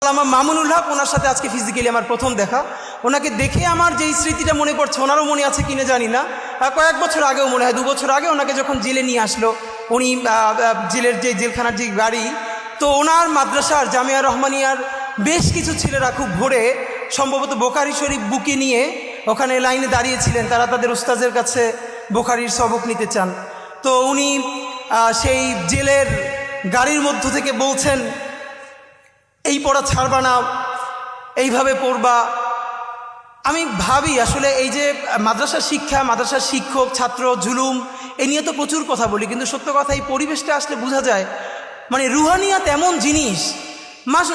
আমার মামুনুল হক, ওনার সাথে আজকে ফিজিক্যালি আমার প্রথম দেখা। ওনাকে দেখে আমার যেই স্মৃতিটা মনে পড়ছে, ওনারও মনে আছে কিনে জানি না, কয়েক বছর আগেও মনে হয় 2 বছর আগে ওনাকে যখন জেলে নিয়ে আসলো, উনি জেলের যে জেলখানার যে গাড়ি, তো ওনার মাদ্রাসার জামিয়া রহমানিয়ার বেশ কিছু ছেলেরা খুব ভোরে সম্ভবত বোখারি শরীফ বুকে নিয়ে ওখানে লাইনে দাঁড়িয়েছিলেন, তারা তাদের উস্তাদের কাছে বোখারির সবক নিতে চান। তো উনি সেই জেলের গাড়ির মধ্য থেকে বলছেন, এই পড়া ছাড়বা না, এইভাবে পড়বা। আমি ভাবি আসলে এই যে মাদ্রাসার শিক্ষা, মাদ্রাসার শিক্ষক ছাত্র জুলুম, এ নিয়ে তো প্রচুর কথা বলি, কিন্তু সত্য কথা এই পরিবেশটা আসলে বোঝা যায় মানে রুহানিয়াত এমন জিনিস,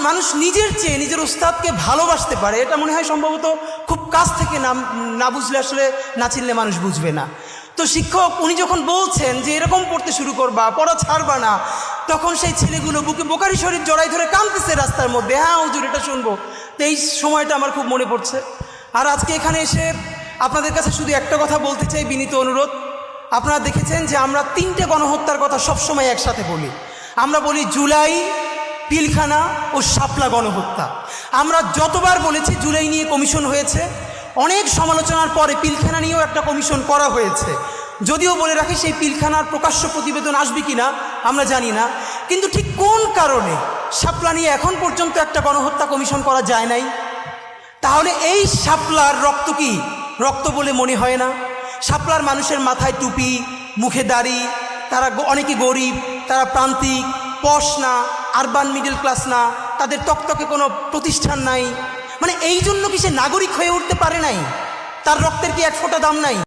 মানুষ নিজের চেয়ে নিজের উস্তাদকে ভালোবাসতে পারে। এটা মনে হয় সম্ভবত খুব কাছ থেকে না বুঝলে আসলে না চিনলে মানুষ বুঝবে না। তো শিক্ষক উনি যখন বলছেন যে এরকম পড়তে শুরু করবা, পড়া ছাড়বা না, তখন সেই ছেলেগুলো বুকে বোখারি শরীফ জড়াই ধরে কাঁদতেছে রাস্তার মধ্যে, হ্যাঁ হুজুর এটা শুনবো। তো এই সময়টা আমার খুব মনে পড়ছে। আর আজকে এখানে এসে আপনাদের কাছে শুধু একটা কথা বলতে চাই, বিনীত অনুরোধ। আপনারা দেখেছেন যে আমরা 3টে গণহত্যার কথা সবসময় একসাথে বলি। আমরা বলি জুলাই, পিলখানা ও শাপলা গণহত্যা। আমরা যতবার বলেছি জুলাই নিয়ে কমিশন হয়েছে, অনেক সমালোচনার পরে পিলখানা নিয়েও একটা কমিশন করা হয়েছে। যদিও বলে রাখি সেই পিলখানার প্রকাশ্য প্রতিবেদন আসবে কিনা আমরা জানি না, কিন্তু ঠিক কোন কারণে শাপলা নিয়ে এখন পর্যন্ত একটা গণহত্যা কমিশন করা যায় নাই? তাহলে এই শাপলার রক্ত কি রক্ত বলে মনে হয় না? শাপলার মানুষের মাথায় টুপি, মুখে দাড়ি, তারা অনেকে গরিব, তারা প্রান্তিক, পশ না, আরবান মিডল ক্লাস না, তাদের তকতকে কোনো প্রতিষ্ঠান নাই। মানে এই জন্য কি সে নাগরিক হয়ে উঠতে পারে নাই? তার রক্তের কি এক ফোঁটা দাম নাই?